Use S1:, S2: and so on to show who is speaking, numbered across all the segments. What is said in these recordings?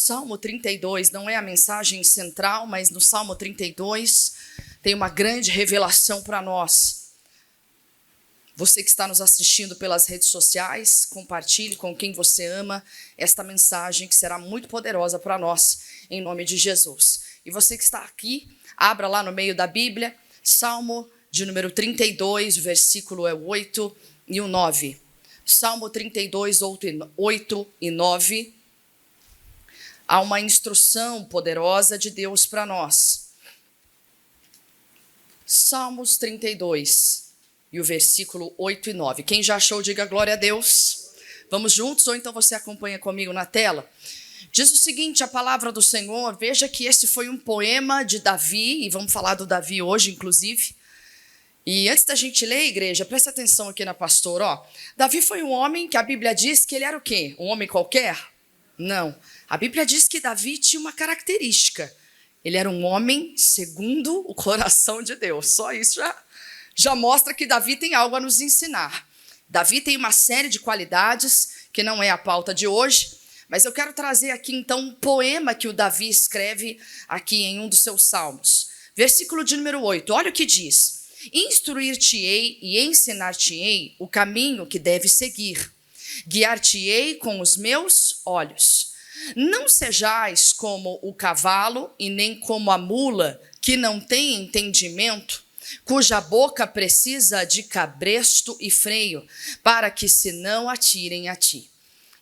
S1: Salmo 32 não é a mensagem central, mas no Salmo 32 tem uma grande revelação para nós. Você que está nos assistindo pelas redes sociais, compartilhe com quem você ama esta mensagem que será muito poderosa para nós, em nome de Jesus. E você que está aqui, abra lá no meio da Bíblia, Salmo de número 32, o versículo é 8 e o 9. Salmo 32, 8 e 9. Há uma instrução poderosa de Deus para nós. Salmos 32, e o versículo 8 e 9. Quem já achou, diga glória a Deus. Vamos juntos, ou então você acompanha comigo na tela. Diz o seguinte, a palavra do Senhor, veja que esse foi um poema de Davi, e vamos falar do Davi hoje, inclusive. E antes da gente ler, igreja, presta atenção aqui na pastora, ó. Davi foi um homem que a Bíblia diz que ele era o quê? Um homem qualquer? Não. A Bíblia diz que Davi tinha uma característica. Ele era um homem segundo o coração de Deus. Só isso já mostra que Davi tem algo a nos ensinar. Davi tem uma série de qualidades que não é a pauta de hoje, mas eu quero trazer aqui então um poema que o Davi escreve aqui em um dos seus salmos. Versículo de número 8, olha o que diz. Instruir-te-ei e ensinar-te-ei o caminho que deves seguir. Guiar-te-ei com os meus olhos. Não sejais como o cavalo e nem como a mula que não tem entendimento, cuja boca precisa de cabresto e freio, para que se não atirem a ti.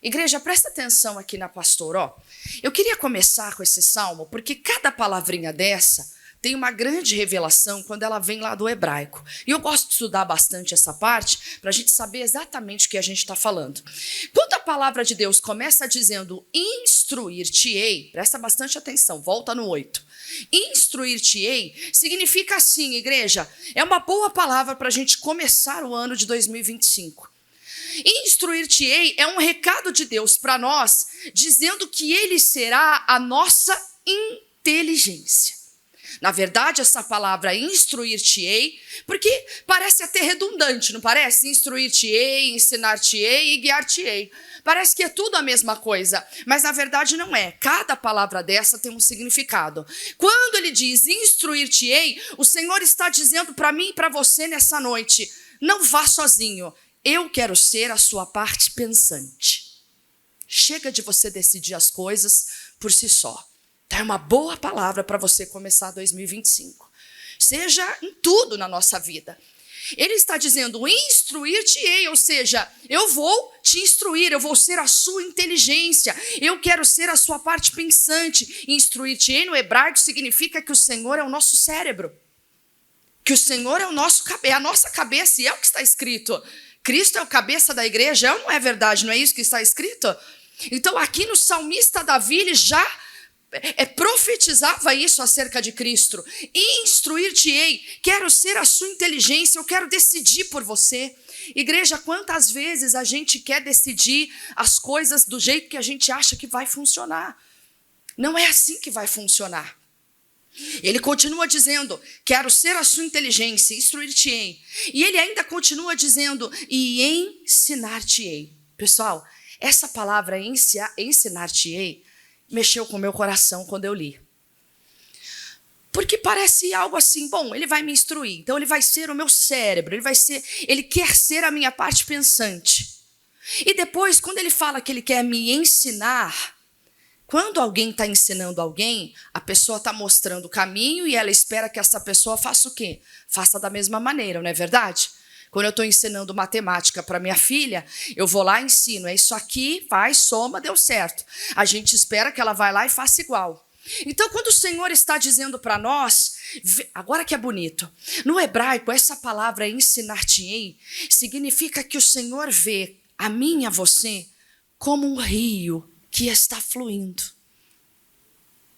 S1: Igreja, presta atenção aqui na pastora, ó. Eu queria começar com esse salmo, porque cada palavrinha dessa tem uma grande revelação quando ela vem lá do hebraico. E eu gosto de estudar bastante essa parte para a gente saber exatamente o que a gente está falando. Quando a palavra de Deus começa dizendo instruir-te-ei, presta bastante atenção, volta no 8. Instruir-te-ei significa assim, igreja, é uma boa palavra para a gente começar o ano de 2025. Instruir-te-ei é um recado de Deus para nós, dizendo que Ele será a nossa inteligência. Na verdade, essa palavra instruir-te-ei, porque parece até redundante, não parece? Instruir-te-ei, ensinar-te-ei e guiar-te-ei. Parece que é tudo a mesma coisa, mas na verdade não é. Cada palavra dessa tem um significado. Quando ele diz instruir-te-ei, o Senhor está dizendo para mim e para você nessa noite, não vá sozinho, eu quero ser a sua parte pensante. Chega de você decidir as coisas por si só. É uma boa palavra para você começar 2025. Seja em tudo na nossa vida. Ele está dizendo, instruir-te-ei, ou seja, eu vou te instruir, eu vou ser a sua inteligência, eu quero ser a sua parte pensante. Instruir-te-ei no hebraico significa que o Senhor é o nosso cérebro, que o Senhor é a nossa cabeça, e é o que está escrito. Cristo é o cabeça da igreja, não é verdade, não é isso que está escrito? Então aqui no salmista Davi, ele já profetizava isso acerca de Cristo. Instruir-te-ei, quero ser a sua inteligência, eu quero decidir por você. Igreja, quantas vezes a gente quer decidir as coisas do jeito que a gente acha que vai funcionar? Não é assim que vai funcionar. Ele continua dizendo, quero ser a sua inteligência, instruir-te-ei. E ele ainda continua dizendo, e ensinar-te-ei. Pessoal, essa palavra ensinar-te-ei mexeu com o meu coração quando eu li. Porque parece algo assim, bom, ele vai me instruir, então ele vai ser o meu cérebro, ele quer ser a minha parte pensante. E depois, quando ele fala que ele quer me ensinar, quando alguém está ensinando alguém, a pessoa está mostrando o caminho e ela espera que essa pessoa faça o quê? Faça da mesma maneira, não é verdade? Quando eu estou ensinando matemática para minha filha, eu vou lá e ensino. É isso aqui, faz, soma, deu certo. A gente espera que ela vá lá e faça igual. Então, quando o Senhor está dizendo para nós, agora que é bonito, no hebraico, essa palavra ensinar-te-ei significa que o Senhor vê a mim e a você como um rio que está fluindo.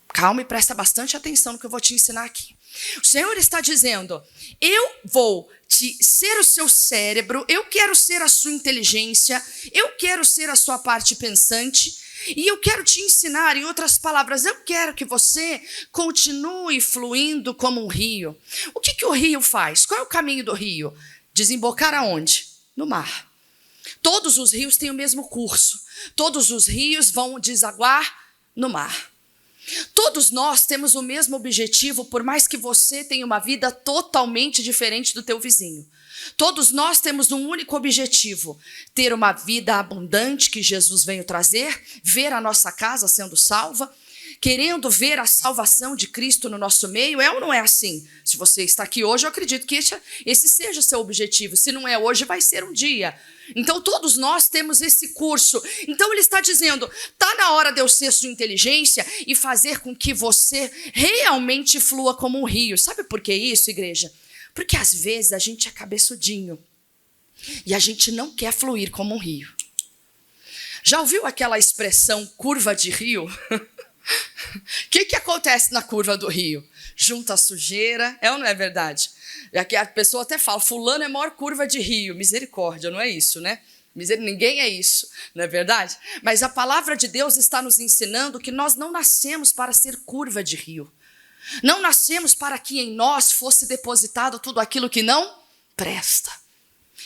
S1: Calma e presta bastante atenção no que eu vou te ensinar aqui. O Senhor está dizendo, eu vou ser o seu cérebro, eu quero ser a sua inteligência, eu quero ser a sua parte pensante e eu quero te ensinar, em outras palavras, eu quero que você continue fluindo como um rio. O que o rio faz? Qual é o caminho do rio? Desembocar aonde? No mar. Todos os rios têm o mesmo curso, todos os rios vão desaguar no mar. Todos nós temos o mesmo objetivo, por mais que você tenha uma vida totalmente diferente do teu vizinho. Todos nós temos um único objetivo: ter uma vida abundante que Jesus veio trazer, ver a nossa casa sendo salva, querendo ver a salvação de Cristo no nosso meio. É ou não é assim? Se você está aqui hoje, eu acredito que esse seja o seu objetivo. Se não é hoje, vai ser um dia. Então, todos nós temos esse curso. Então, ele está dizendo, está na hora de eu ser sua inteligência e fazer com que você realmente flua como um rio. Sabe por que isso, igreja? Porque às vezes a gente é cabeçudinho e a gente não quer fluir como um rio. Já ouviu aquela expressão curva de rio? O que acontece na curva do rio? Junta a sujeira, é ou não é verdade? Aqui a pessoa até fala, fulano é a maior curva de rio. Misericórdia, não é isso, né? Ninguém é isso, não é verdade? Mas a palavra de Deus está nos ensinando que nós não nascemos para ser curva de rio. Não nascemos para que em nós fosse depositado tudo aquilo que não presta.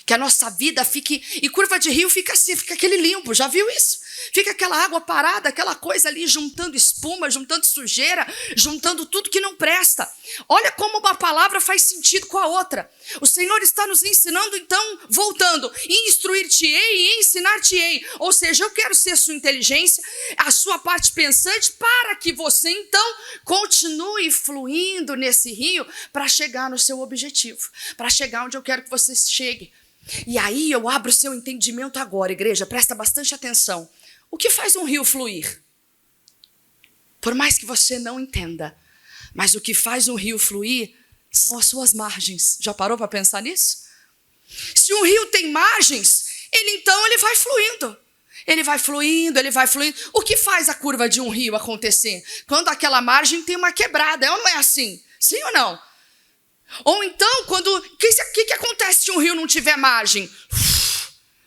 S1: Que a nossa vida fique... E curva de rio fica assim, fica aquele limbo, já viu isso? Fica aquela água parada, aquela coisa ali juntando espuma, juntando sujeira, juntando tudo que não presta. Olha como uma palavra faz sentido com a outra. O Senhor está nos ensinando, então, voltando, instruir-te-ei e ensinar-te-ei. Ou seja, eu quero ser sua inteligência, a sua parte pensante, para que você, então, continue fluindo nesse rio para chegar no seu objetivo, para chegar onde eu quero que você chegue. E aí eu abro o seu entendimento agora, igreja, presta bastante atenção. O que faz um rio fluir? Por mais que você não entenda, mas o que faz um rio fluir são as suas margens. Já parou para pensar nisso? Se um rio tem margens, ele vai fluindo. Ele vai fluindo, ele vai fluindo. O que faz a curva de um rio acontecer? Quando aquela margem tem uma quebrada, não é assim? Sim ou não? Ou então, o que acontece se um rio não tiver margem?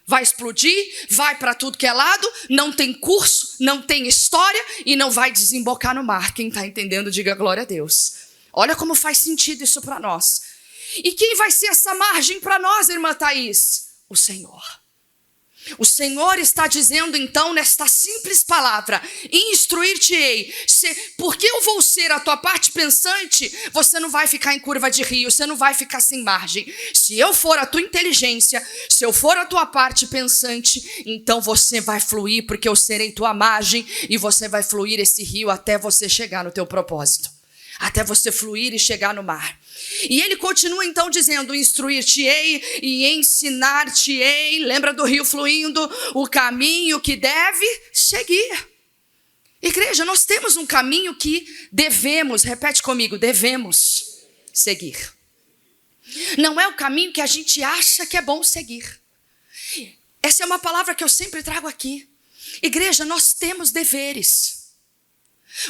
S1: Vai explodir, vai para tudo que é lado, não tem curso, não tem história e não vai desembocar no mar. Quem está entendendo, diga glória a Deus. Olha como faz sentido isso para nós. E quem vai ser essa margem para nós, irmã Thaís? O Senhor. O Senhor está dizendo, então, nesta simples palavra, instruir-te-ei. Porque eu vou ser a tua parte pensante, você não vai ficar em curva de rio, você não vai ficar sem margem. Se eu for a tua inteligência, se eu for a tua parte pensante, então você vai fluir, porque eu serei tua margem, e você vai fluir esse rio até você chegar no teu propósito. Até você fluir e chegar no mar. E ele continua então dizendo, instruir-te-ei e ensinar-te-ei, lembra do rio fluindo, o caminho que deve seguir. Igreja, nós temos um caminho que devemos, repete comigo, devemos seguir. Não é o caminho que a gente acha que é bom seguir. Essa é uma palavra que eu sempre trago aqui. Igreja, nós temos deveres.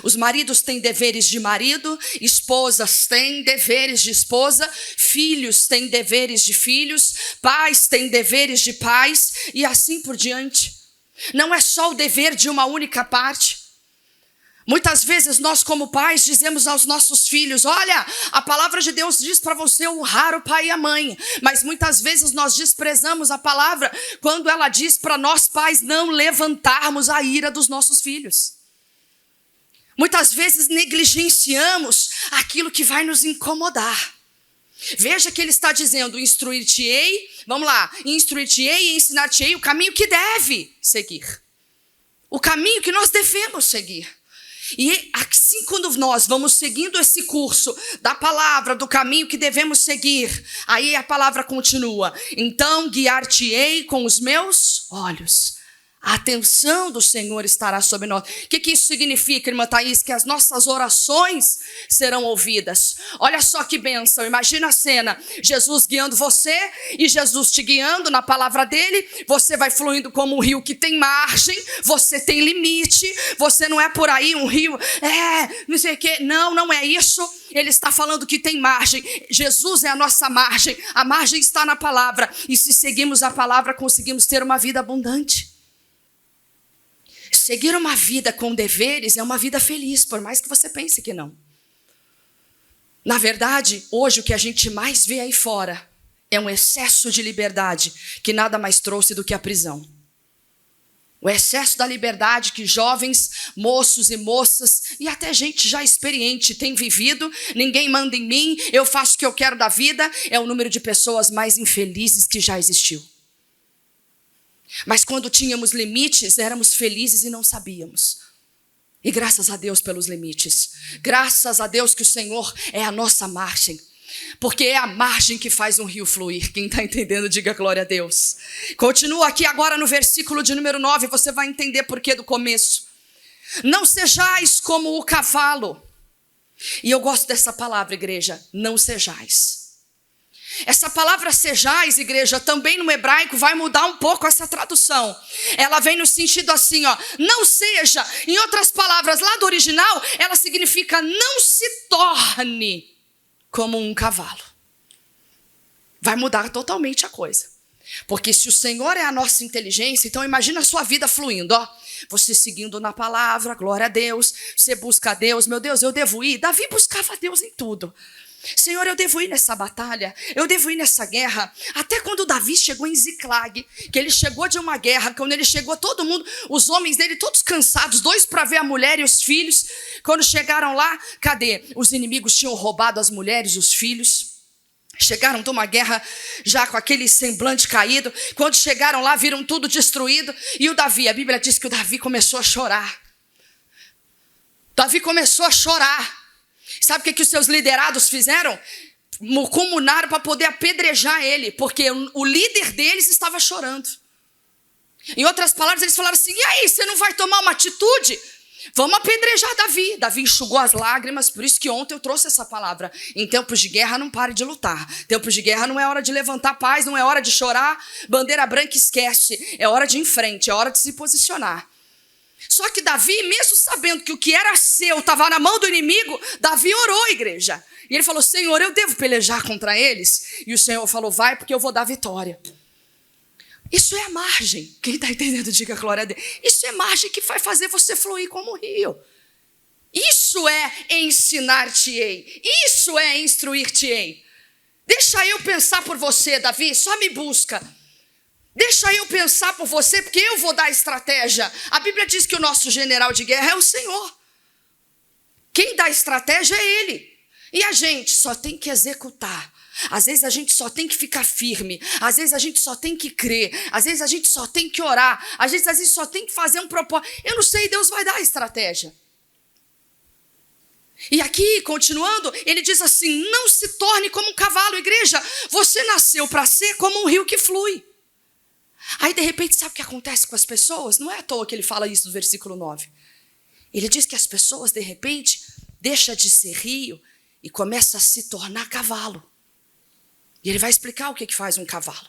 S1: Os maridos têm deveres de marido, esposas têm deveres de esposa, filhos têm deveres de filhos, pais têm deveres de pais e assim por diante. Não é só o dever de uma única parte. Muitas vezes nós como pais dizemos aos nossos filhos, olha, a palavra de Deus diz para você honrar o pai e a mãe, mas muitas vezes nós desprezamos a palavra quando ela diz para nós pais não levantarmos a ira dos nossos filhos. Muitas vezes negligenciamos aquilo que vai nos incomodar. Veja que ele está dizendo, instruir-te-ei, vamos lá, instruir-te-ei e ensinar-te-ei o caminho que deve seguir. O caminho que nós devemos seguir. E assim quando nós vamos seguindo esse curso da palavra, do caminho que devemos seguir, aí a palavra continua, então guiar-te-ei com os meus olhos. A atenção do Senhor estará sobre nós. O que isso significa, irmã Thaís? Que as nossas orações serão ouvidas. Olha só que bênção, imagina a cena. Jesus guiando você e Jesus te guiando na palavra dele. Você vai fluindo como um rio que tem margem, você tem limite. Você não é por aí um rio, não sei o quê. Não é isso. Ele está falando que tem margem. Jesus é a nossa margem. A margem está na palavra. E se seguimos a palavra, conseguimos ter uma vida abundante. Seguir uma vida com deveres é uma vida feliz, por mais que você pense que não. Na verdade, hoje o que a gente mais vê aí fora é um excesso de liberdade que nada mais trouxe do que a prisão. O excesso da liberdade que jovens, moços e moças e até gente já experiente tem vivido, ninguém manda em mim, eu faço o que eu quero da vida, é o número de pessoas mais infelizes que já existiu. Mas quando tínhamos limites, éramos felizes e não sabíamos. E graças a Deus pelos limites. Graças a Deus que o Senhor é a nossa margem. Porque é a margem que faz um rio fluir. Quem está entendendo, diga glória a Deus. Continua aqui agora no versículo de número 9. Você vai entender por que do começo. Não sejais como o cavalo. E eu gosto dessa palavra, igreja. Não sejais. Essa palavra sejais, igreja, também no hebraico vai mudar um pouco essa tradução. Ela vem no sentido assim, ó, não seja. Em outras palavras, lá do original, ela significa não se torne como um cavalo. Vai mudar totalmente a coisa. Porque se o Senhor é a nossa inteligência, então imagina a sua vida fluindo, ó. Você seguindo na palavra, glória a Deus. Você busca a Deus, meu Deus, eu devo ir. Davi buscava a Deus em tudo. Senhor, eu devo ir nessa batalha, eu devo ir nessa guerra. Até quando Davi chegou em Ziclag, que ele chegou de uma guerra, quando ele chegou todo mundo, os homens dele todos cansados, dois para ver a mulher e os filhos. Quando chegaram lá, cadê? Os inimigos tinham roubado as mulheres e os filhos. Chegaram de uma guerra já com aquele semblante caído. Quando chegaram lá, viram tudo destruído. E o Davi, a Bíblia diz que o Davi começou a chorar. Davi começou a chorar. Sabe o que os seus liderados fizeram? Comunaram para poder apedrejar ele, porque o líder deles estava chorando. Em outras palavras, eles falaram assim, e aí, você não vai tomar uma atitude? Vamos apedrejar Davi. Davi enxugou as lágrimas, por isso que ontem eu trouxe essa palavra. Em tempos de guerra, não pare de lutar. Tempos de guerra não é hora de levantar paz, não é hora de chorar. Bandeira branca, esquece. É hora de ir em frente, é hora de se posicionar. Só que Davi, mesmo sabendo que o que era seu estava na mão do inimigo, Davi orou, igreja. E ele falou, Senhor, eu devo pelejar contra eles? E o Senhor falou, vai, porque eu vou dar vitória. Isso é a margem. Quem está entendendo, diga glória a Deus. Isso é margem que vai fazer você fluir como um rio. Isso é ensinar-te-ei. Isso é instruir-te-ei. Deixa eu pensar por você, Davi, só me busca. Deixa eu pensar por você, porque eu vou dar estratégia. A Bíblia diz que o nosso general de guerra é o Senhor. Quem dá estratégia é Ele. E a gente só tem que executar. Às vezes a gente só tem que ficar firme. Às vezes a gente só tem que crer. Às vezes a gente só tem que orar. Às vezes a gente só tem que fazer um propósito. Eu não sei, Deus vai dar a estratégia. E aqui, continuando, ele diz assim, não se torne como um cavalo, igreja. Você nasceu para ser como um rio que flui. Aí, de repente, sabe o que acontece com as pessoas? Não é à toa que ele fala isso no versículo 9. Ele diz que as pessoas, de repente, deixam de ser rio e começam a se tornar cavalo. E ele vai explicar o que faz um cavalo.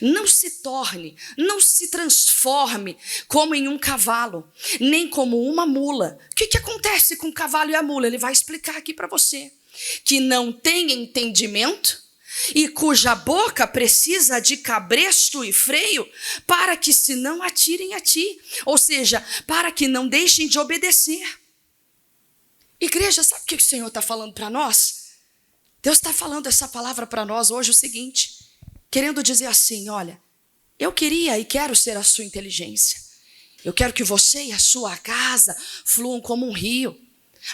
S1: Não se torne, não se transforme como em um cavalo, nem como uma mula. O que acontece com o cavalo e a mula? Ele vai explicar aqui para você. Que não tem entendimento e cuja boca precisa de cabresto e freio para que se não atirem a ti. Ou seja, para que não deixem de obedecer. Igreja, sabe o que o Senhor está falando para nós? Deus está falando essa palavra para nós hoje o seguinte, querendo dizer assim, olha, eu queria e quero ser a sua inteligência. Eu quero que você e a sua casa fluam como um rio.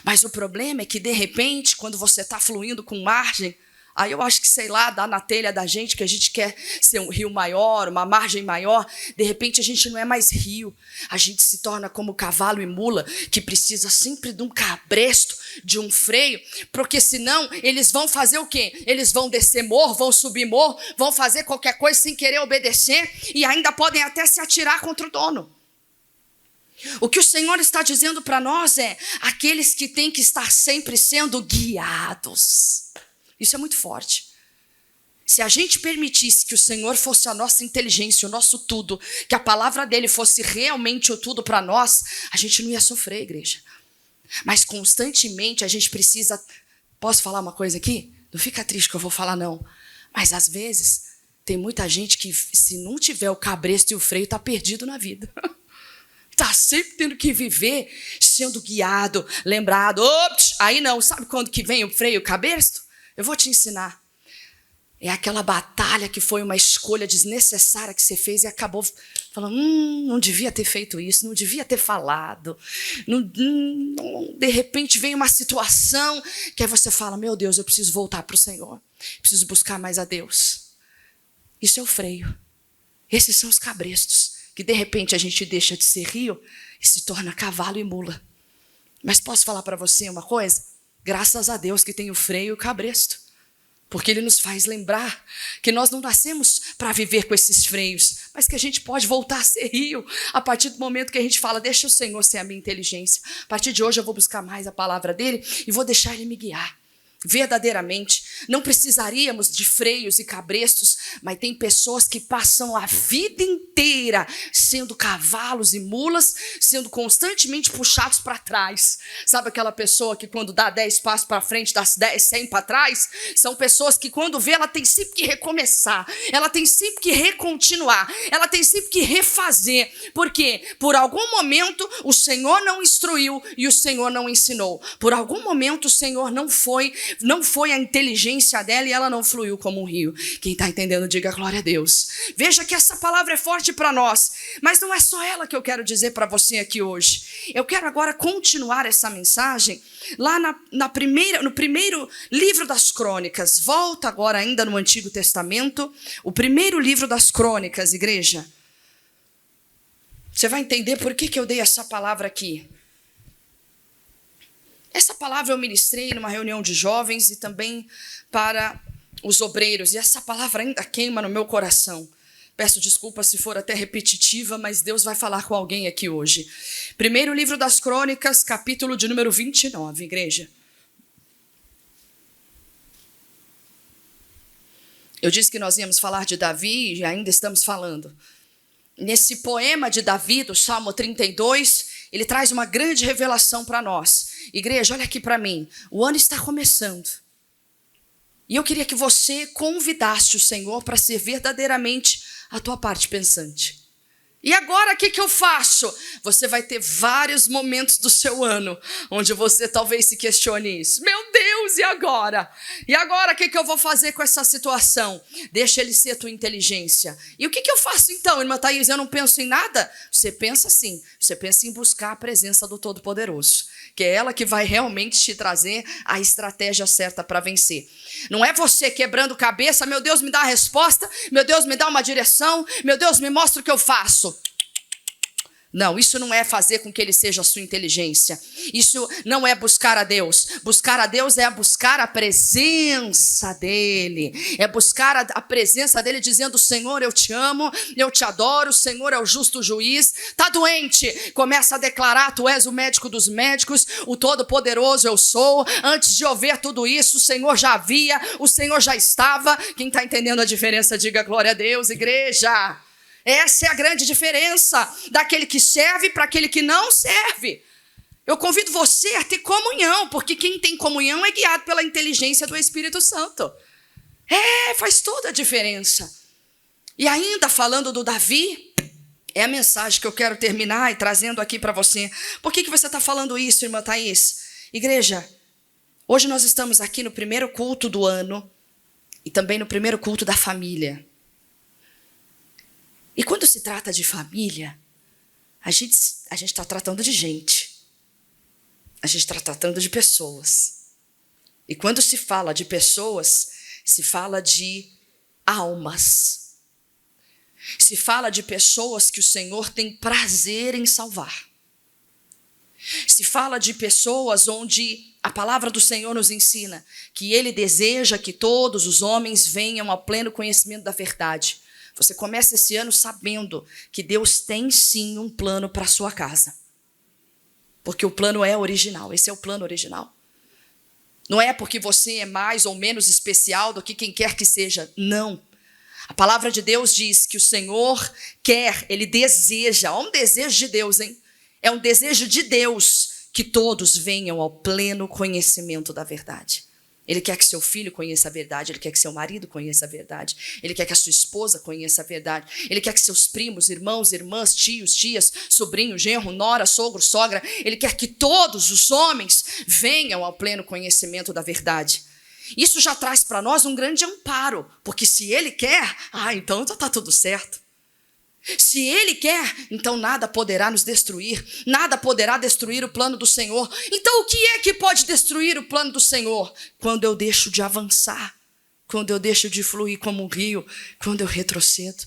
S1: Mas o problema é que, de repente, quando você está fluindo com margem, aí eu acho que, sei lá, dá na telha da gente que a gente quer ser um rio maior, uma margem maior. De repente a gente não é mais rio. A gente se torna como cavalo e mula, que precisa sempre de um cabresto, de um freio. Porque senão eles vão fazer o quê? Eles vão descer morro, vão subir morro, vão fazer qualquer coisa sem querer obedecer. E ainda podem até se atirar contra o dono. O que o Senhor está dizendo para nós é aqueles que têm que estar sempre sendo guiados. Isso é muito forte. Se a gente permitisse que o Senhor fosse a nossa inteligência, o nosso tudo, que a palavra dele fosse realmente o tudo para nós, a gente não ia sofrer, igreja. Mas constantemente a gente precisa... Posso falar uma coisa aqui? Não fica triste que eu vou falar, não. Mas às vezes tem muita gente que, se não tiver o cabresto e o freio, está perdido na vida. Está sempre tendo que viver sendo guiado, lembrado. Ops, aí não, sabe quando que vem o freio e o cabresto? Eu vou te ensinar. É aquela batalha que foi uma escolha desnecessária que você fez e acabou falando, não devia ter feito isso, não devia ter falado. De repente vem uma situação que aí você fala, meu Deus, eu preciso voltar para o Senhor. Preciso buscar mais a Deus. Isso é o freio. Esses são os cabrestos, que de repente a gente deixa de ser rio e se torna cavalo e mula. Mas posso falar para você uma coisa? Graças a Deus que tem o freio e o cabresto. Porque ele nos faz lembrar que nós não nascemos para viver com esses freios, mas que a gente pode voltar a ser rio a partir do momento que a gente fala, deixa o Senhor ser a minha inteligência. A partir de hoje eu vou buscar mais a palavra dele e vou deixar ele me guiar. Verdadeiramente, não precisaríamos de freios e cabrestos, mas tem pessoas que passam a vida inteira sendo cavalos e mulas, sendo constantemente puxados para trás. Sabe aquela pessoa que quando dá 10 passos para frente, dá 100 para trás? São pessoas que quando vê, ela tem sempre que recomeçar, ela tem sempre que recontinuar, ela tem sempre que refazer. Por quê? Por algum momento o Senhor não instruiu e o Senhor não ensinou. Por algum momento o Senhor não foi a inteligência dela e ela não fluiu como um rio. Quem está entendendo, diga glória a Deus. Veja que essa palavra é forte para nós, mas não é só ela que eu quero dizer para você aqui hoje. Eu quero agora continuar essa mensagem lá no primeiro livro das Crônicas. Volta agora ainda no Antigo Testamento, o primeiro livro das Crônicas, igreja. Você vai entender por que eu dei essa palavra aqui. Essa palavra eu ministrei numa reunião de jovens e também para os obreiros. E essa palavra ainda queima no meu coração. Peço desculpa se for até repetitiva, mas Deus vai falar com alguém aqui hoje. Primeiro livro das Crônicas, capítulo de número 29, igreja. Eu disse que nós íamos falar de Davi e ainda estamos falando. Nesse poema de Davi, do Salmo 32, ele traz uma grande revelação para nós. Igreja, olha aqui para mim. O ano está começando. E eu queria que você convidasse o Senhor para ser verdadeiramente a tua parte pensante. E agora, o que eu faço? Você vai ter vários momentos do seu ano onde você talvez se questione isso. Meu Deus, e agora? E agora, o que eu vou fazer com essa situação? Deixa ele ser a tua inteligência. E o que eu faço então, irmã Thaís? Eu não penso em nada? Você pensa sim. Você pensa em buscar a presença do Todo-Poderoso, que é ela que vai realmente te trazer a estratégia certa para vencer. Não é você quebrando cabeça, meu Deus, me dá a resposta, meu Deus, me dá uma direção, meu Deus, me mostra o que eu faço. Não, isso não é fazer com que ele seja a sua inteligência. Isso não é buscar a Deus. Buscar a Deus é buscar a presença dele. É buscar a presença dele dizendo, Senhor, eu te amo, eu te adoro, o Senhor é o justo juiz. Tá doente? Começa a declarar, tu és o médico dos médicos, o todo-poderoso eu sou. Antes de eu ver tudo isso, o Senhor já havia, o Senhor já estava. Quem está entendendo a diferença, diga glória a Deus, igreja. Essa é a grande diferença daquele que serve para aquele que não serve. Eu convido você a ter comunhão, porque quem tem comunhão é guiado pela inteligência do Espírito Santo. Faz toda a diferença. E ainda falando do Davi, é a mensagem que eu quero terminar e trazendo aqui para você. Por que você está falando isso, irmã Thaís? Igreja, hoje nós estamos aqui no primeiro culto do ano e também no primeiro culto da família. E quando se trata de família, a gente está tratando de gente. A gente está tratando de pessoas. E quando se fala de pessoas, se fala de almas. Se fala de pessoas que o Senhor tem prazer em salvar. Se fala de pessoas onde a palavra do Senhor nos ensina que Ele deseja que todos os homens venham ao pleno conhecimento da verdade. Você começa esse ano sabendo que Deus tem sim um plano para a sua casa. Porque o plano é original, esse é o plano original. Não é porque você é mais ou menos especial do que quem quer que seja, não. A palavra de Deus diz que o Senhor quer, Ele deseja, olha um desejo de Deus, hein? É um desejo de Deus que todos venham ao pleno conhecimento da verdade. Ele quer que seu filho conheça a verdade, ele quer que seu marido conheça a verdade, ele quer que a sua esposa conheça a verdade, ele quer que seus primos, irmãos, irmãs, tios, tias, sobrinho, genro, nora, sogro, sogra, ele quer que todos os homens venham ao pleno conhecimento da verdade. Isso já traz para nós um grande amparo, porque se Ele quer, então já está tudo certo. Se Ele quer, então nada poderá nos destruir, nada poderá destruir o plano do Senhor. Então o que é que pode destruir o plano do Senhor? Quando eu deixo de avançar, quando eu deixo de fluir como um rio, quando eu retrocedo.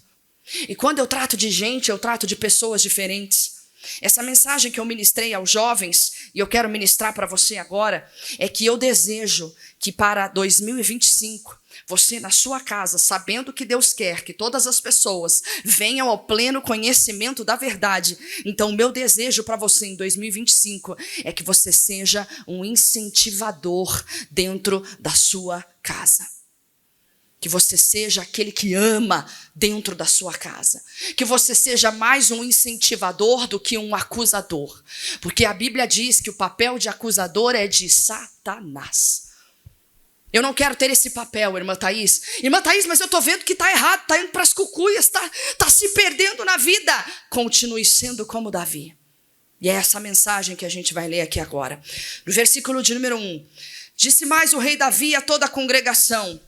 S1: E quando eu trato de gente, eu trato de pessoas diferentes. Essa mensagem que eu ministrei aos jovens, e eu quero ministrar para você agora, é que eu desejo que para 2025, você na sua casa, sabendo que Deus quer que todas as pessoas venham ao pleno conhecimento da verdade. Então, o meu desejo para você em 2025 é que você seja um incentivador dentro da sua casa. Que você seja aquele que ama dentro da sua casa. Que você seja mais um incentivador do que um acusador. Porque a Bíblia diz que o papel de acusador é de Satanás. Eu não quero ter esse papel, irmã Thaís. Irmã Thaís, mas eu estou vendo que está errado, está indo para as cucuias, está se perdendo na vida. Continue sendo como Davi. E é essa mensagem que a gente vai ler aqui agora. No versículo de número 1. Disse mais o rei Davi a toda a congregação: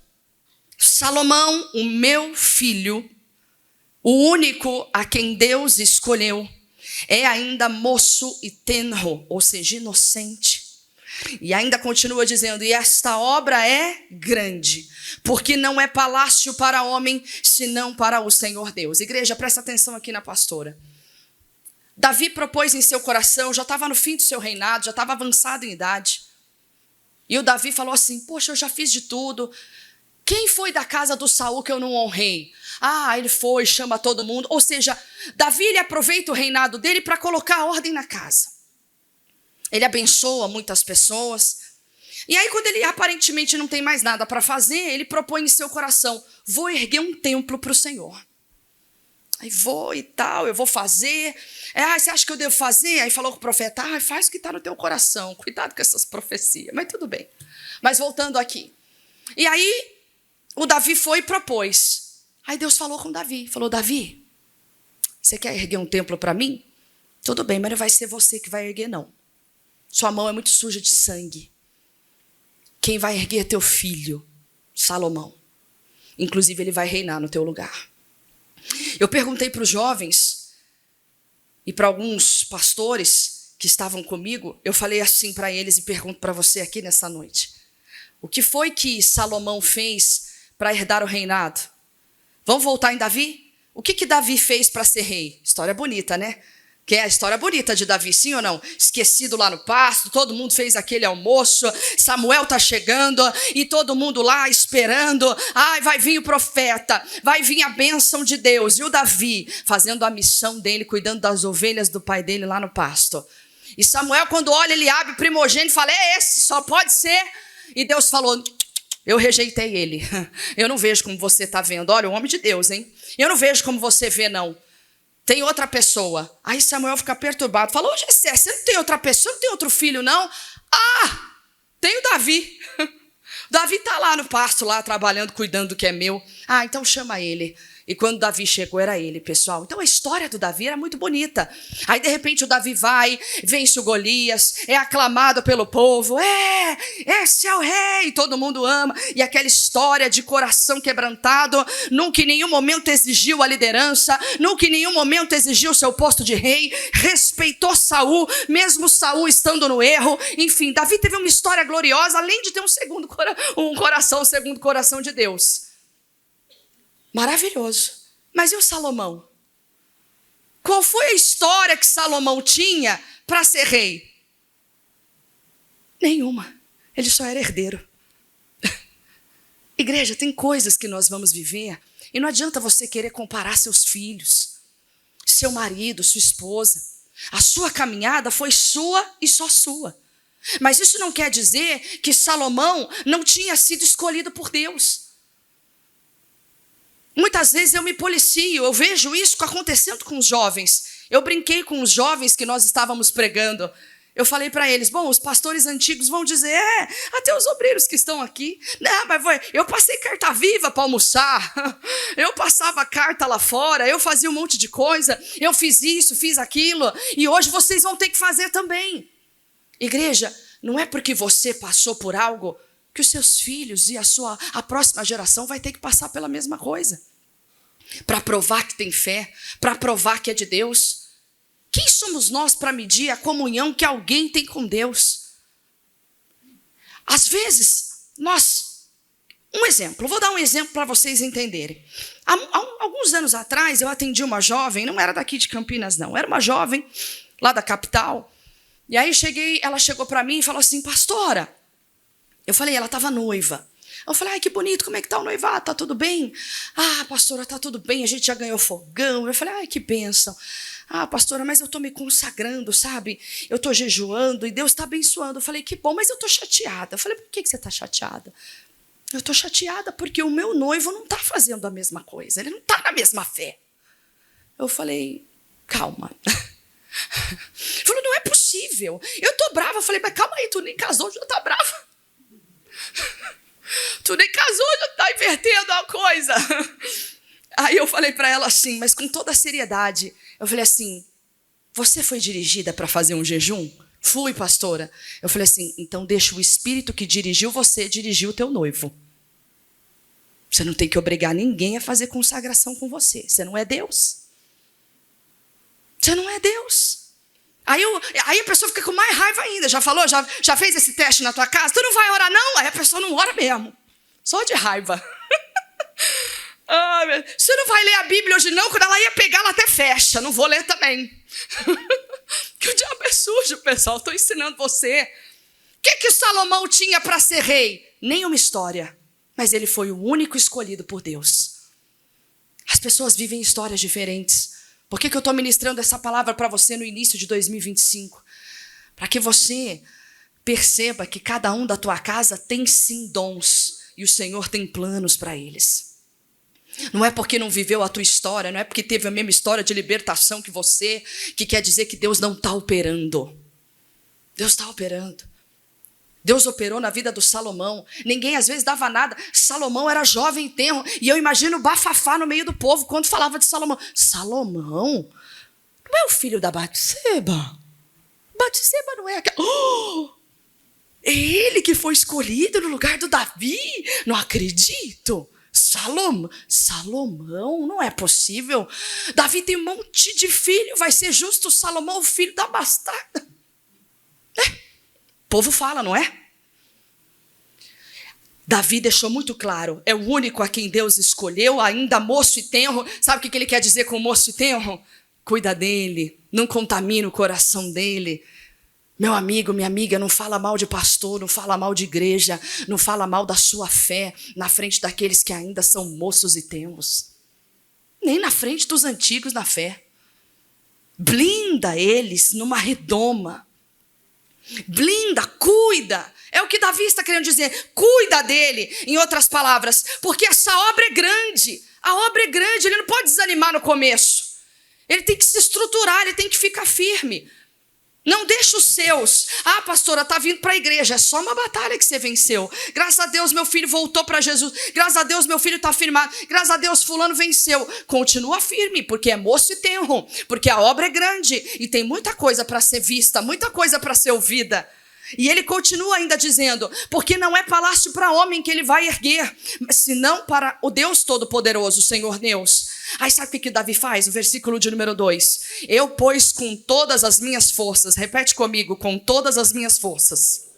S1: Salomão, o meu filho, o único a quem Deus escolheu, é ainda moço e tenro, ou seja, inocente. E ainda continua dizendo: e esta obra é grande, porque não é palácio para homem, senão para o Senhor Deus. Igreja, presta atenção aqui na pastora. Davi propôs em seu coração, já estava no fim do seu reinado, já estava avançado em idade. E o Davi falou assim: poxa, eu já fiz de tudo. Quem foi da casa do Saul que eu não honrei? Ele foi, chama todo mundo. Ou seja, Davi ele aproveita o reinado dele para colocar a ordem na casa. Ele abençoa muitas pessoas. E aí, quando ele aparentemente não tem mais nada para fazer, ele propõe em seu coração: vou erguer um templo para o Senhor. Aí vou e tal, eu vou fazer. Você acha que eu devo fazer? Aí falou com o profeta: faz o que está no teu coração. Cuidado com essas profecias. Mas tudo bem. Mas voltando aqui. E aí, o Davi foi e propôs. Aí Deus falou com Davi. Falou: Davi, você quer erguer um templo para mim? Tudo bem, mas não vai ser você que vai erguer, não. Sua mão é muito suja de sangue. Quem vai erguer é teu filho, Salomão. Inclusive, ele vai reinar no teu lugar. Eu perguntei para os jovens e para alguns pastores que estavam comigo, eu falei assim para eles e pergunto para você aqui nessa noite: o que foi que Salomão fez para herdar o reinado? Vamos voltar em Davi? O que Davi fez para ser rei? História bonita, né? Que é a história bonita de Davi, sim ou não? Esquecido lá no pasto, todo mundo fez aquele almoço, Samuel está chegando e todo mundo lá esperando. Vai vir o profeta, vai vir a bênção de Deus. E o Davi fazendo a missão dele, cuidando das ovelhas do pai dele lá no pasto. E Samuel, quando olha, ele abre o primogênito e fala: é esse, só pode ser. E Deus falou: eu rejeitei ele. Eu não vejo como você está vendo. Olha, o homem de Deus, hein? Eu não vejo como você vê, não. Tem outra pessoa. Aí Samuel fica perturbado. Falou: Jessé, você não tem outra pessoa? Não tem outro filho, não? Tem o Davi. Davi está lá no pasto, lá trabalhando, cuidando do que é meu. Então chama ele. E quando Davi chegou, era ele, pessoal. Então a história do Davi era muito bonita. Aí de repente o Davi vai, vence o Golias, é aclamado pelo povo. Esse é o rei, todo mundo ama. E aquela história de coração quebrantado, nunca em nenhum momento exigiu a liderança, nunca em nenhum momento exigiu o seu posto de rei, respeitou Saul, mesmo Saul estando no erro. Enfim, Davi teve uma história gloriosa, além de ter um coração segundo o coração de Deus. Maravilhoso. Mas e o Salomão? Qual foi a história que Salomão tinha para ser rei? Nenhuma. Ele só era herdeiro. Igreja, tem coisas que nós vamos viver e não adianta você querer comparar seus filhos, seu marido, sua esposa. A sua caminhada foi sua e só sua. Mas isso não quer dizer que Salomão não tinha sido escolhido por Deus. Muitas vezes eu me policio, eu vejo isso acontecendo com os jovens. Eu brinquei com os jovens que nós estávamos pregando. Eu falei para eles: bom, os pastores antigos vão dizer: até os obreiros que estão aqui. Não, mas eu passei carta viva para almoçar. Eu passava carta lá fora, eu fazia um monte de coisa. Eu fiz isso, fiz aquilo. E hoje vocês vão ter que fazer também. Igreja, não é porque você passou por algo que os seus filhos e a próxima geração vai ter que passar pela mesma coisa. Para provar que tem fé, para provar que é de Deus. Quem somos nós para medir a comunhão que alguém tem com Deus? Às vezes, vou dar um exemplo para vocês entenderem. Há alguns anos atrás, eu atendi uma jovem, não era daqui de Campinas não, era uma jovem lá da capital. E aí ela chegou para mim e falou assim, pastora, eu falei, ela estava noiva. Eu falei, ai, que bonito, como é que tá o noivado? Tá tudo bem? Ah, pastora, tá tudo bem, a gente já ganhou fogão. Eu falei, ai, que bênção. Ah, pastora, mas eu tô me consagrando, sabe? Eu tô jejuando e Deus tá abençoando. Eu falei, que bom, mas eu tô chateada. Eu falei, por que você tá chateada? Eu tô chateada porque o meu noivo não tá fazendo a mesma coisa, ele não tá na mesma fé. Eu falei, calma. Ele falou, não é possível. Eu tô brava. Eu falei, mas calma aí, tu nem casou, já tá brava. Tu nem casou, já tá invertendo a coisa. Aí eu falei para ela assim, mas com toda a seriedade, eu falei assim, você foi dirigida para fazer um jejum? Fui, pastora. Eu falei assim, então deixa o Espírito que dirigiu você dirigir o teu noivo. Você não tem que obrigar ninguém a fazer consagração com você. Você não é Deus. Você não é Deus. Aí a pessoa fica com mais raiva ainda. Já falou? Já fez esse teste na tua casa? Tu não vai orar não? Aí a pessoa não ora mesmo. Só de raiva. Você não vai ler a Bíblia hoje não? Quando ela ia pegar, ela até fecha. Não vou ler também. Que o diabo é sujo, pessoal. Estou ensinando você. O que o Salomão tinha para ser rei? Nenhuma história. Mas ele foi o único escolhido por Deus. As pessoas vivem histórias diferentes. Por que eu estou ministrando essa palavra para você no início de 2025? Para que você perceba que cada um da tua casa tem sim dons. E o Senhor tem planos para eles. Não é porque não viveu a tua história, não é porque teve a mesma história de libertação que você, que quer dizer que Deus não está operando. Deus está operando. Deus operou na vida do Salomão. Ninguém às vezes dava nada. Salomão era jovem e tenro. E eu imagino o bafafá no meio do povo quando falava de Salomão. Salomão? Não é o filho da Batseba? Batseba não é aquela... É ele que foi escolhido no lugar do Davi? Não acredito. Salomão, não é possível. Davi tem um monte de filho. Vai ser justo Salomão, o filho da bastarda. O povo fala, não é? Davi deixou muito claro, é o único a quem Deus escolheu, ainda moço e tenro. Sabe o que ele quer dizer com moço e tenro? Cuida dele, não contamina o coração dele. Meu amigo, minha amiga, não fala mal de pastor, não fala mal de igreja, não fala mal da sua fé na frente daqueles que ainda são moços e tenros. Nem na frente dos antigos na fé. Blinda eles numa redoma. Blinda, cuida. É o que Davi está querendo dizer. Cuida dele, em outras palavras. Porque essa obra é grande. A obra é grande, ele não pode desanimar no começo. Ele tem que se estruturar, ele tem que ficar firme. Não deixa os seus. Ah, pastora, está vindo para a igreja. É só uma batalha que você venceu. Graças a Deus, meu filho voltou para Jesus. Graças a Deus, meu filho está firmado. Graças a Deus, fulano venceu. Continua firme, porque é moço e tenro. Porque a obra é grande. E tem muita coisa para ser vista, muita coisa para ser ouvida. E ele continua ainda dizendo, porque não é palácio para homem que ele vai erguer, senão para o Deus Todo-Poderoso, o Senhor Deus. Aí sabe o que Davi faz? O versículo de número 2. Eu, pois, com todas as minhas forças, repete comigo, com todas as minhas forças,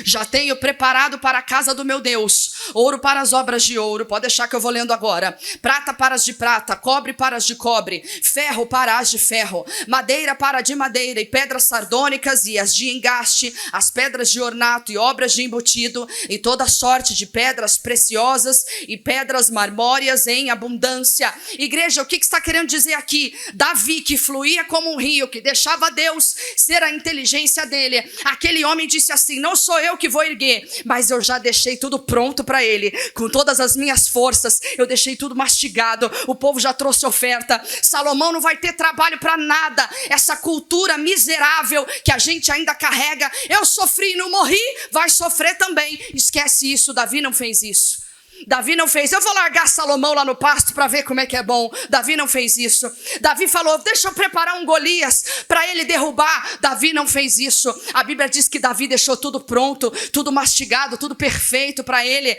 S1: já tenho preparado para a casa do meu Deus, ouro para as obras de ouro, pode deixar que eu vou lendo agora, prata para as de prata, cobre para as de cobre, ferro para as de ferro, madeira para a de madeira, e pedras sardônicas e as de engaste, as pedras de ornato e obras de embutido, e toda sorte de pedras preciosas e pedras marmóreas em abundância. Igreja, o que está querendo dizer aqui? Davi, que fluía como um rio, que deixava Deus ser a inteligência dele, aquele homem disse assim, não sou eu que vou erguer, mas eu já deixei tudo pronto para ele, com todas as minhas forças, eu deixei tudo mastigado, o povo já trouxe oferta, Salomão não vai ter trabalho para nada, essa cultura miserável que a gente ainda carrega, eu sofri e não morri, vai sofrer também, esquece isso, Davi não fez isso. Davi não fez, eu vou largar Salomão lá no pasto para ver como é que é bom. Davi não fez isso. Davi falou, deixa eu preparar um Golias para ele derrubar. Davi não fez isso. A Bíblia diz que Davi deixou tudo pronto, tudo mastigado, tudo perfeito para ele.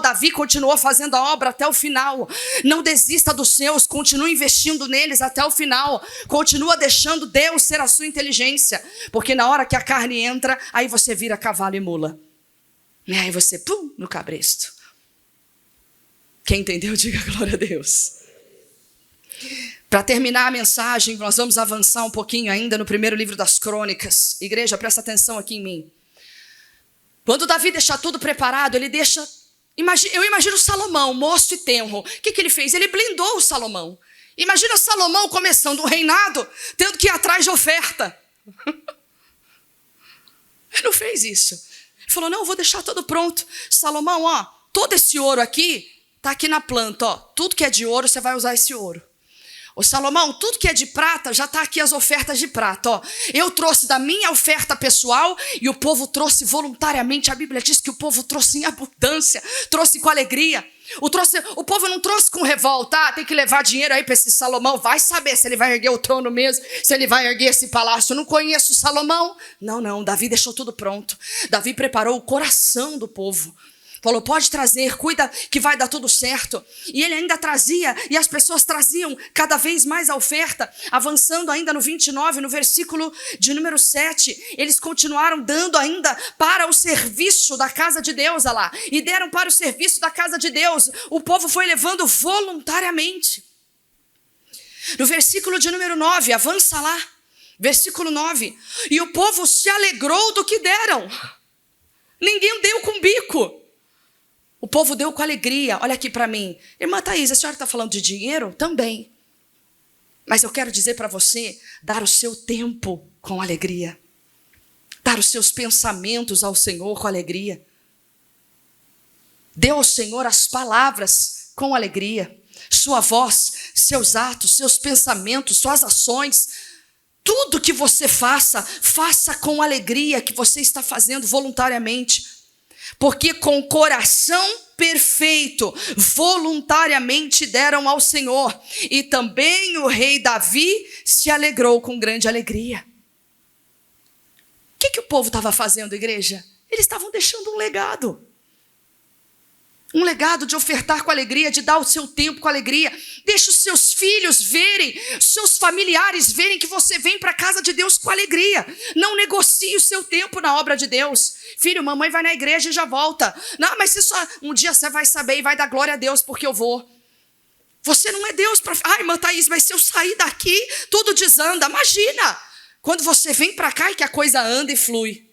S1: Davi continuou fazendo a obra até o final. Não desista dos seus, continue investindo neles até o final. Continua deixando Deus ser a sua inteligência. Porque na hora que a carne entra, aí você vira cavalo e mula. E aí você, pum, no cabresto. Quem entendeu, diga glória a Deus. Para terminar a mensagem, nós vamos avançar um pouquinho ainda no primeiro livro das Crônicas. Igreja, presta atenção aqui em mim. Quando Davi deixa tudo preparado, ele deixa... Eu imagino Salomão, moço e tenro. O que ele fez? Ele blindou o Salomão. Imagina Salomão começando um reinado, tendo que ir atrás de oferta. Ele não fez isso. Ele falou, não, eu vou deixar tudo pronto. Salomão, ó, todo esse ouro aqui... está aqui na planta, ó. Tudo que é de ouro, você vai usar esse ouro. Ô Salomão, tudo que é de prata, já está aqui as ofertas de prata, ó. Eu trouxe da minha oferta pessoal e o povo trouxe voluntariamente. A Bíblia diz que o povo trouxe em abundância, trouxe com alegria. O povo não trouxe com revolta, tem que levar dinheiro aí para esse Salomão. Vai saber se ele vai erguer o trono mesmo, se ele vai erguer esse palácio. Eu não conheço Salomão. Não, Davi deixou tudo pronto. Davi preparou o coração do povo. Falou, pode trazer, cuida que vai dar tudo certo. E ele ainda trazia, e as pessoas traziam cada vez mais a oferta. Avançando ainda no 29, no versículo de número 7, eles continuaram dando ainda para o serviço da casa de Deus, olha lá. E deram para o serviço da casa de Deus. O povo foi levando voluntariamente. No versículo de número 9, avança lá. Versículo 9. E o povo se alegrou do que deram. Ninguém deu com bico. O povo deu com alegria. Olha aqui para mim. Irmã Thaís, a senhora está falando de dinheiro? Também. Mas eu quero dizer para você, dar o seu tempo com alegria. Dar os seus pensamentos ao Senhor com alegria. Dê ao Senhor as palavras com alegria. Sua voz, seus atos, seus pensamentos, suas ações. Tudo que você faça, faça com alegria que você está fazendo voluntariamente. Porque com coração perfeito, voluntariamente deram ao Senhor. E também o rei Davi se alegrou com grande alegria. O que o povo estava fazendo, igreja? Eles estavam deixando um legado. Um legado de ofertar com alegria, de dar o seu tempo com alegria. Deixa os seus filhos verem, seus familiares verem que você vem para a casa de Deus com alegria. Não negocie o seu tempo na obra de Deus. Filho, mamãe vai na igreja e já volta. Não, mas um dia você vai saber e vai dar glória a Deus porque eu vou. Você não é Deus para... Ai, irmã Thaís, mas se eu sair daqui, tudo desanda. Imagina, quando você vem para cá e que a coisa anda e flui.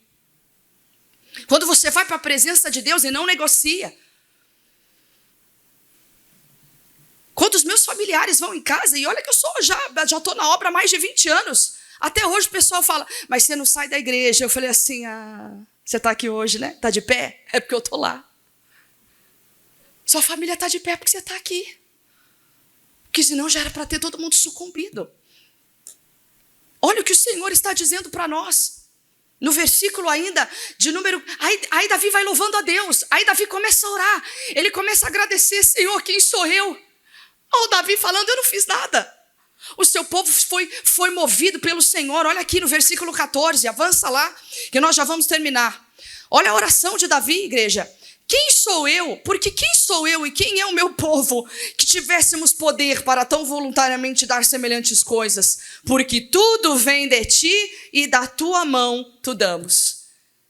S1: Quando você vai para a presença de Deus e não negocia. Quando os meus familiares vão em casa, e olha que eu já estou na obra há mais de 20 anos. Até hoje o pessoal fala, mas você não sai da igreja. Eu falei assim, você está aqui hoje, né? Está de pé? É porque eu estou lá. Sua família está de pé porque você está aqui. Porque senão já era para ter todo mundo sucumbido. Olha o que o Senhor está dizendo para nós. No versículo ainda de número... Aí Davi vai louvando a Deus. Aí Davi começa a orar. Ele começa a agradecer, Senhor, quem sou eu? Olha o Davi falando, eu não fiz nada. O seu povo foi movido pelo Senhor. Olha aqui no versículo 14, avança lá, que nós já vamos terminar. Olha a oração de Davi, igreja. Quem sou eu? Porque quem sou eu e quem é o meu povo que tivéssemos poder para tão voluntariamente dar semelhantes coisas? Porque tudo vem de ti e da tua mão tu damos.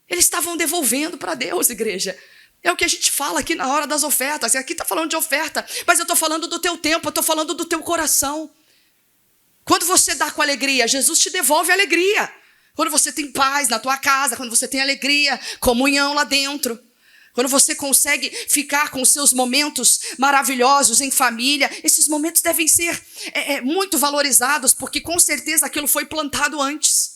S1: Eles estavam devolvendo para Deus, igreja. É o que a gente fala aqui na hora das ofertas. Aqui está falando de oferta, mas eu estou falando do teu tempo, eu estou falando do teu coração. Quando você dá com alegria, Jesus te devolve alegria. Quando você tem paz na tua casa, quando você tem alegria, comunhão lá dentro. Quando você consegue ficar com os seus momentos maravilhosos em família, esses momentos devem ser muito valorizados, porque com certeza aquilo foi plantado antes.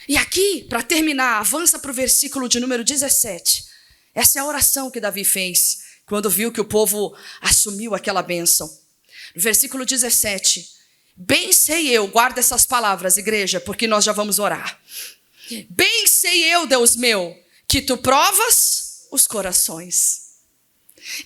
S1: E aqui, para terminar, avança para o versículo de número 17. Essa é a oração que Davi fez quando viu que o povo assumiu aquela bênção. No versículo 17, bem sei eu, guarda essas palavras, igreja, porque nós já vamos orar. Bem sei eu, Deus meu, que tu provas os corações,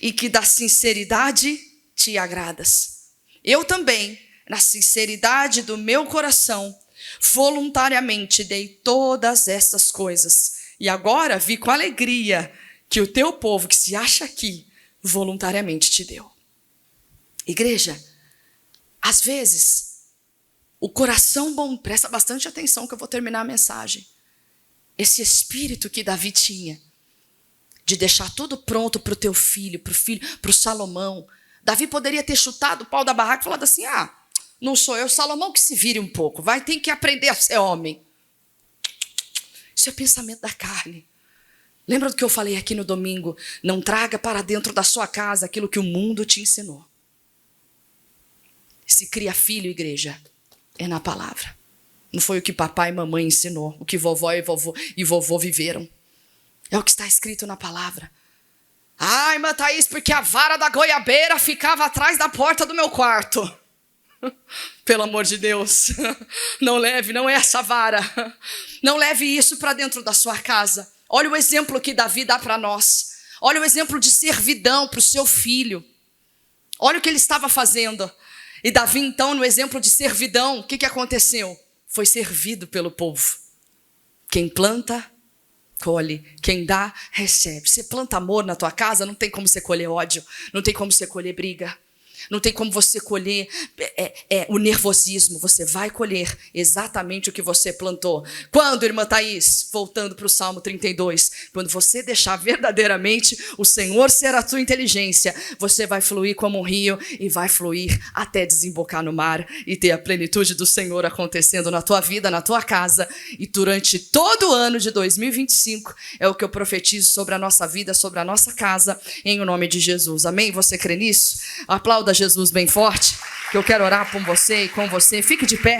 S1: e que da sinceridade te agradas. Eu também, na sinceridade do meu coração, voluntariamente dei todas essas coisas. E agora vi com alegria que o teu povo, que se acha aqui, voluntariamente te deu. Igreja, às vezes, o coração bom, presta bastante atenção que eu vou terminar a mensagem. Esse espírito que Davi tinha, de deixar tudo pronto para o teu filho, para o Salomão. Davi poderia ter chutado o pau da barraca e falado assim, não sou eu, Salomão que se vire um pouco, tem que aprender a ser homem. Isso é pensamento da carne. Lembra do que eu falei aqui no domingo? Não traga para dentro da sua casa aquilo que o mundo te ensinou. Se cria filho, igreja, é na palavra. Não foi o que papai e mamãe ensinou, o que vovó e vovô viveram. É o que está escrito na palavra. Irmã Thaís, porque a vara da goiabeira ficava atrás da porta do meu quarto. Pelo amor de Deus, não é essa vara. Não leve isso para dentro da sua casa. Olha o exemplo que Davi dá para nós. Olha o exemplo de servidão para o seu filho. Olha o que ele estava fazendo. E Davi, então, no exemplo de servidão, o que aconteceu? Foi servido pelo povo. Quem planta, colhe. Quem dá, recebe. Você planta amor na tua casa, não tem como você colher ódio. Não tem como você colher briga. Não tem como você colher o nervosismo. Você vai colher exatamente o que você plantou. Quando, irmã Thaís? Voltando para o Salmo 32. Quando você deixar verdadeiramente o Senhor ser a tua inteligência, você vai fluir como um rio e vai fluir até desembocar no mar e ter a plenitude do Senhor acontecendo na tua vida, na tua casa. E durante todo o ano de 2025 é o que eu profetizo sobre a nossa vida, sobre a nossa casa, em nome de Jesus. Amém? Você crê nisso? Aplauda Jesus bem forte, que eu quero orar por você e com você. Fique de pé.